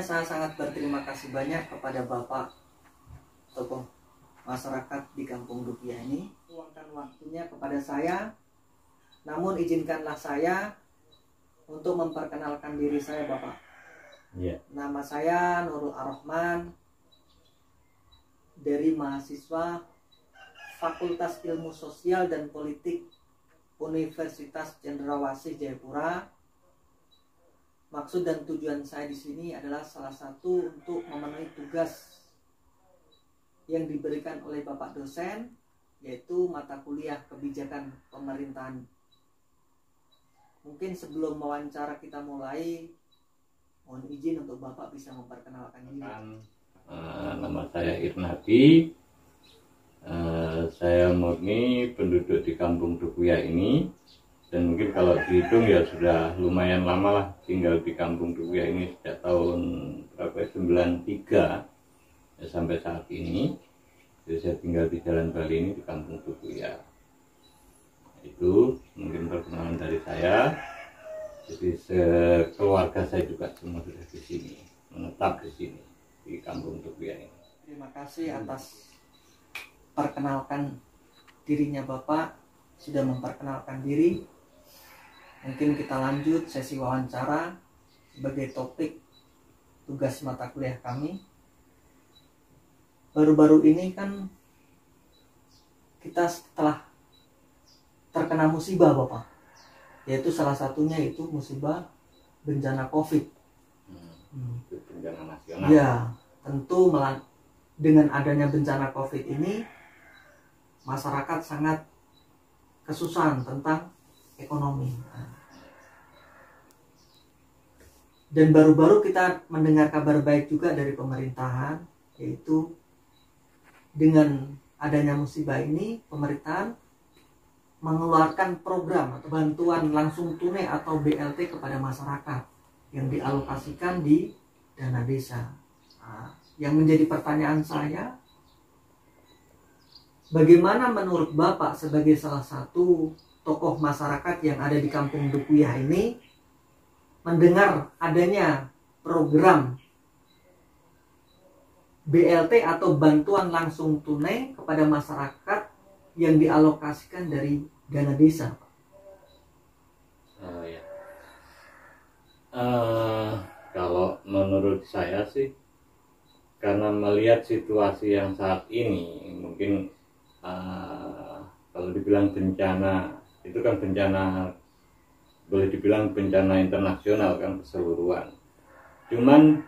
saya sangat berterima kasih banyak kepada Bapak tokoh masyarakat di Kampung Dukuya ini meluangkan waktunya kepada saya. Namun izinkanlah saya untuk memperkenalkan diri saya, Bapak. Nama saya Nurul Ar-Rahman dari mahasiswa Fakultas Ilmu Sosial dan Politik Universitas Cendrawasih Jayapura. Maksud dan tujuan saya di sini adalah salah satu untuk memenuhi tugas yang diberikan oleh Bapak dosen, yaitu mata kuliah kebijakan pemerintahan. Mungkin sebelum wawancara kita mulai, mohon izin untuk Bapak bisa memperkenalkan diri. Nama saya Irnadi. Saya murni penduduk di Kampung Dukuya ini. Dan mungkin kalau dihitung ya sudah lumayan lama lah tinggal di Kampung Dukuya ini sejak tahun 93 ya, sampai saat ini. Jadi saya tinggal di Jalan Bali ini di Kampung Dukuya. Itu mungkin perkenalan dari saya. Jadi keluarga saya juga semua sudah di sini, menetap di sini di Kampung Dukuya ini. Terima kasih atas perkenalkan dirinya Bapak, sudah memperkenalkan diri. Mungkin kita lanjut sesi wawancara sebagai topik tugas mata kuliah kami. Baru-baru ini kan kita setelah terkena musibah Bapak, yaitu salah satunya itu musibah bencana COVID. Bencana nasional. Ya, tentu dengan adanya bencana COVID ini masyarakat sangat kesusahan tentang ekonomi. Dan baru-baru kita mendengar kabar baik juga dari pemerintahan, yaitu dengan adanya musibah ini pemerintahan mengeluarkan program atau bantuan langsung tunai atau BLT kepada masyarakat yang dialokasikan di dana desa. Yang menjadi pertanyaan saya, bagaimana menurut Bapak sebagai salah satu tokoh masyarakat yang ada di Kampung Dukuya ini mendengar adanya program BLT atau bantuan langsung tunai kepada masyarakat yang dialokasikan dari dana desa? Kalau menurut saya sih, karena melihat situasi yang saat ini, mungkin kalau dibilang bencana, itu kan bencana, boleh dibilang bencana internasional kan, keseluruhan. Cuman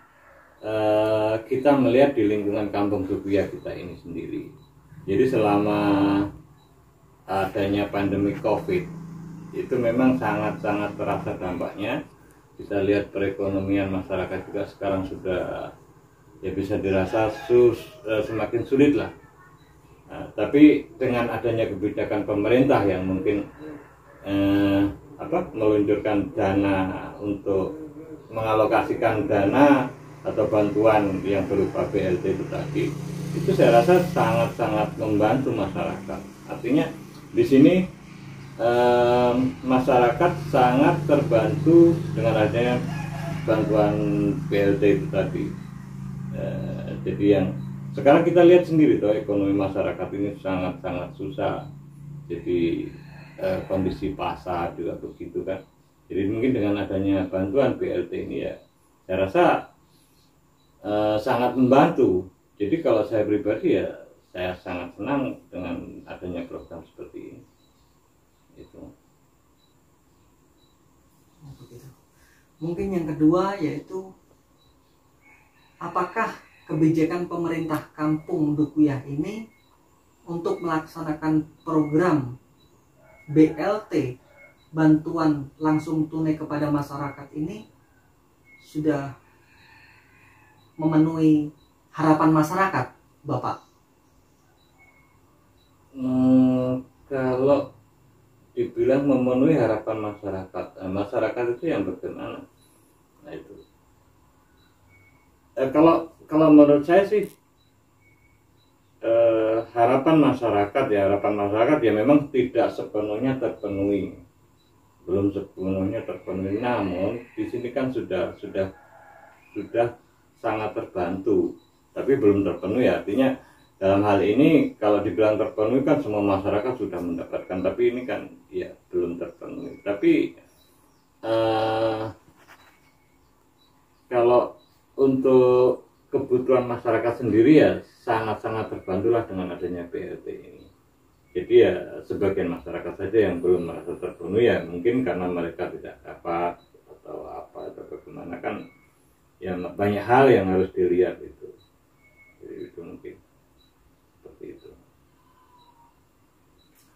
kita melihat di lingkungan Kampung Dukuya kita ini sendiri. Jadi selama adanya pandemi COVID, itu memang sangat-sangat terasa dampaknya. Kita lihat perekonomian masyarakat juga sekarang sudah ya bisa dirasa semakin sulit lah. Tapi dengan adanya kebijakan pemerintah yang mungkin meluncurkan dana untuk mengalokasikan dana atau bantuan yang berupa BLT itu tadi, itu saya rasa sangat-sangat membantu masyarakat. Artinya di sini masyarakat sangat terbantu dengan adanya bantuan BLT itu tadi. Jadi yang sekarang kita lihat sendiri toh, ekonomi masyarakat ini sangat-sangat susah. Jadi kondisi pasar juga begitu kan. Jadi mungkin dengan adanya bantuan BLT ini ya, saya rasa sangat membantu. Jadi kalau saya pribadi ya, saya sangat senang dengan adanya program seperti ini. Itu. Mungkin yang kedua yaitu, apakah kebijakan pemerintah Kampung Dukuya ini untuk melaksanakan program BLT, bantuan langsung tunai kepada masyarakat ini, sudah memenuhi harapan masyarakat, Bapak? Kalau dibilang memenuhi harapan masyarakat, masyarakat itu yang bagaimana? Nah itu. Kalau menurut saya sih harapan masyarakat ya memang tidak sepenuhnya terpenuhi, belum sepenuhnya terpenuhi. Namun di sini kan sudah sangat terbantu, tapi belum terpenuhi. Artinya dalam hal ini kalau dibilang terpenuhi kan semua masyarakat sudah mendapatkan, tapi ini kan ya belum terpenuhi. Tapi kalau untuk kebutuhan masyarakat sendiri ya sangat-sangat terbantulah dengan adanya BLT ini. Jadi ya sebagian masyarakat saja yang belum merasa terpenuhi, ya mungkin karena mereka tidak dapat atau apa atau bagaimana, kan ya banyak hal yang harus dilihat itu. Jadi itu mungkin seperti itu.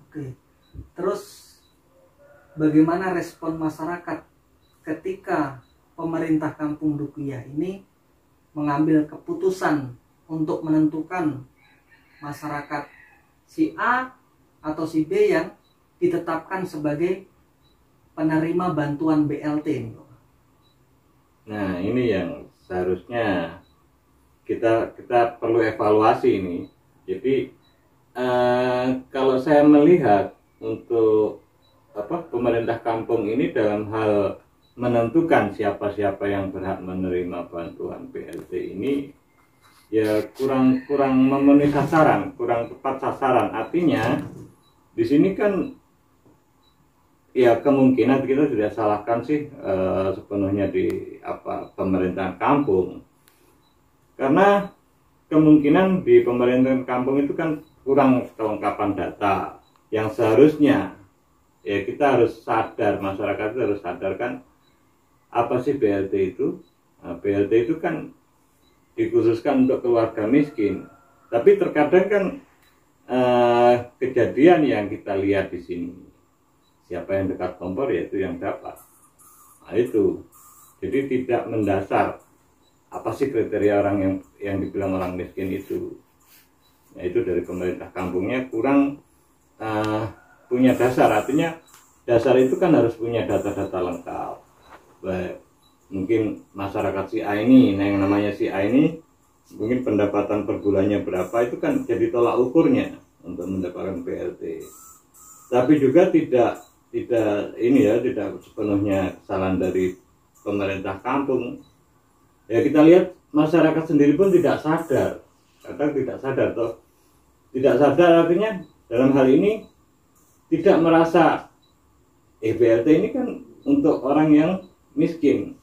Oke. Terus bagaimana respon masyarakat ketika pemerintah Kampung Dukuhyah ini mengambil keputusan untuk menentukan masyarakat si A atau si B yang ditetapkan sebagai penerima bantuan BLT ini? Nah, ini yang seharusnya kita perlu evaluasi ini. Jadi kalau saya melihat untuk pemerintah kampung ini dalam hal menentukan siapa-siapa yang berhak menerima bantuan BLT ini ya kurang memenuhi sasaran, kurang tepat sasaran. Artinya di sini kan ya kemungkinan kita tidak salahkan sih sepenuhnya di pemerintahan kampung, karena kemungkinan di pemerintahan kampung itu kan kurang kelengkapan data yang seharusnya ya kita harus sadar, masyarakat itu harus sadar kan apa sih BLT itu. Nah, BLT itu kan dikhususkan untuk keluarga miskin, tapi terkadang kan kejadian yang kita lihat di sini, siapa yang dekat kompor yaitu yang dapat. Nah itu, jadi tidak mendasar apa sih kriteria orang yang dibilang orang miskin itu. Nah itu dari pemerintah kampungnya kurang punya dasar. Artinya dasar itu kan harus punya data-data lengkap. Baik, mungkin masyarakat si A ini, nah yang namanya si A ini mungkin pendapatan per bulannya berapa, itu kan jadi tolak ukurnya untuk mendapatkan BLT. Tapi juga tidak sepenuhnya kesalahan dari pemerintah kampung. Ya kita lihat masyarakat sendiri pun tidak sadar, kadang tidak sadar toh. Tidak sadar artinya dalam hal ini tidak merasa BLT ini kan untuk orang yang miskin,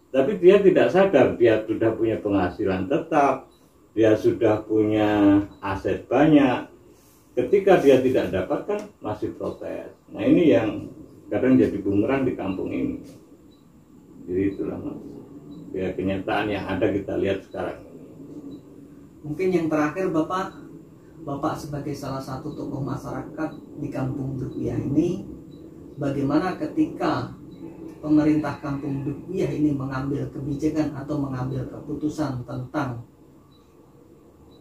tapi dia tidak sadar dia sudah punya penghasilan tetap, dia sudah punya aset banyak. Ketika dia tidak dapat kan masih protes. Nah ini yang kadang jadi bumerang di kampung ini. Jadi itulah mas, ya kenyataan yang ada kita lihat sekarang. Mungkin yang terakhir Bapak sebagai salah satu tokoh masyarakat di Kampung Dukuhyah ini, bagaimana ketika pemerintah Kampung Dukuhyah ini mengambil kebijakan atau mengambil keputusan tentang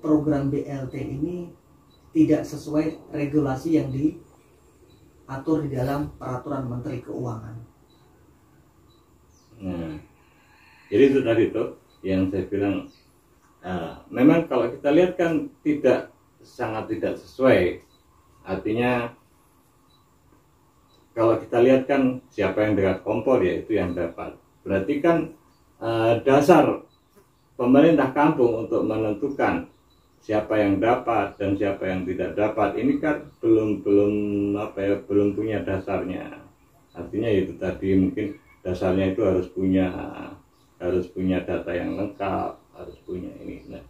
program BLT ini tidak sesuai regulasi yang diatur di dalam peraturan Menteri Keuangan? Nah, jadi itu tadi tuh yang saya bilang, memang kalau kita lihat kan sangat tidak sesuai. Artinya kalau kita lihat kan siapa yang dekat kompor ya itu yang dapat. Berarti kan dasar pemerintah kampung untuk menentukan siapa yang dapat dan siapa yang tidak dapat ini kan belum punya dasarnya. Artinya itu tadi mungkin dasarnya itu harus punya data yang lengkap, harus punya ini. Nah,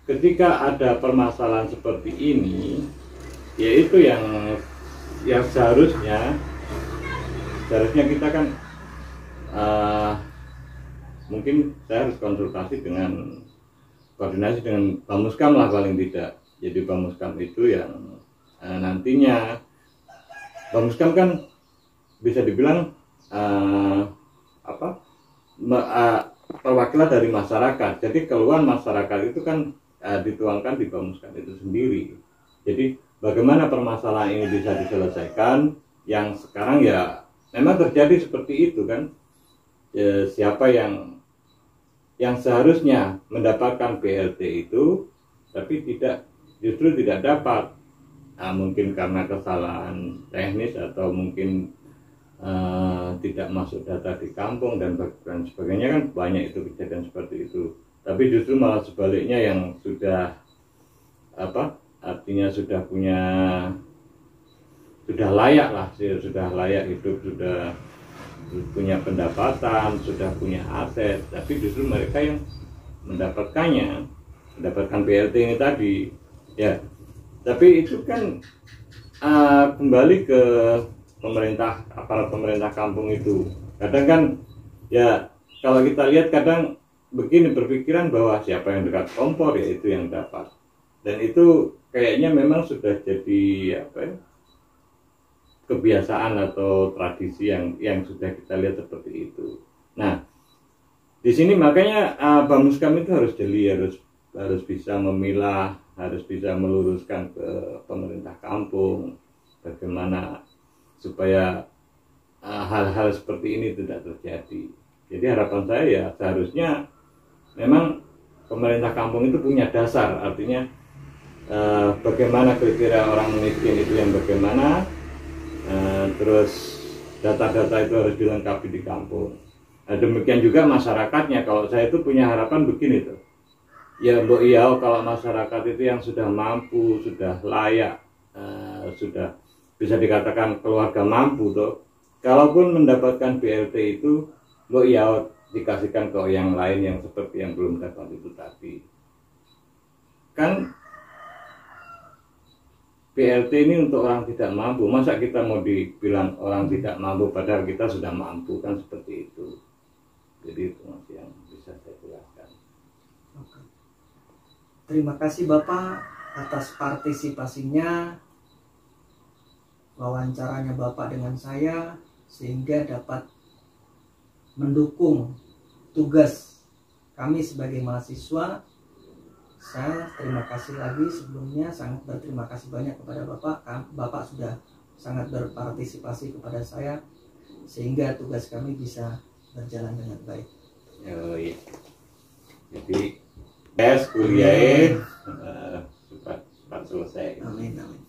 ketika ada permasalahan seperti ini, yaitu yang seharusnya kita kan mungkin saya harus koordinasi dengan Bamuskam lah paling tidak. Jadi Bamuskam itu yang nantinya Bamuskam kan bisa dibilang perwakilan dari masyarakat. Jadi keluhan masyarakat itu kan dituangkan di Bamuskam itu sendiri. Jadi bagaimana permasalahan ini bisa diselesaikan, yang sekarang ya memang terjadi seperti itu kan. Siapa yang seharusnya mendapatkan BLT itu tapi justru tidak dapat. Nah, mungkin karena kesalahan teknis atau mungkin tidak masuk data di kampung dan sebagainya, kan banyak itu kejadian seperti itu. Tapi justru malah sebaliknya, yang sudah artinya sudah layak lah, sudah layak hidup, sudah punya pendapatan, sudah punya aset, tapi justru mereka yang mendapatkan BLT ini tadi ya. Tapi itu kan kembali ke aparat pemerintah kampung itu. Kadang kan ya, kalau kita lihat kadang begini berpikiran bahwa siapa yang dekat kompor ya itu yang dapat, dan itu kayaknya memang sudah jadi kebiasaan atau tradisi yang sudah kita lihat seperti itu. Nah, di sini makanya Bamuskam itu harus jeli, harus bisa memilah, harus bisa meluruskan ke pemerintah kampung bagaimana supaya hal-hal seperti ini tidak terjadi. Jadi harapan saya ya seharusnya memang pemerintah kampung itu punya dasar, artinya bagaimana kriteria orang miskin itu yang bagaimana, terus data-data itu harus dilengkapi di kampung. Nah, demikian juga masyarakatnya. Kalau saya itu punya harapan begini tuh, ya Mbok Iya, kalau masyarakat itu yang sudah mampu, sudah layak, sudah bisa dikatakan keluarga mampu tuh, kalaupun mendapatkan BLT itu Mbok Iya dikasihkan ke yang lain yang seperti yang belum dapat itu tadi. Kan BLT ini untuk orang tidak mampu, masa kita mau dibilang orang tidak mampu padahal kita sudah mampu, kan seperti itu. Jadi itu masih yang bisa saya jelaskan. Oke. Terima kasih Bapak atas partisipasinya, wawancaranya Bapak dengan saya, sehingga dapat mendukung tugas kami sebagai mahasiswa. Saya terima kasih lagi sebelumnya, sangat berterima kasih banyak kepada Bapak. Bapak sudah sangat berpartisipasi kepada saya sehingga tugas kami bisa berjalan dengan baik. Oh iya. Jadi kuliah cepat selesai. Amin, amin.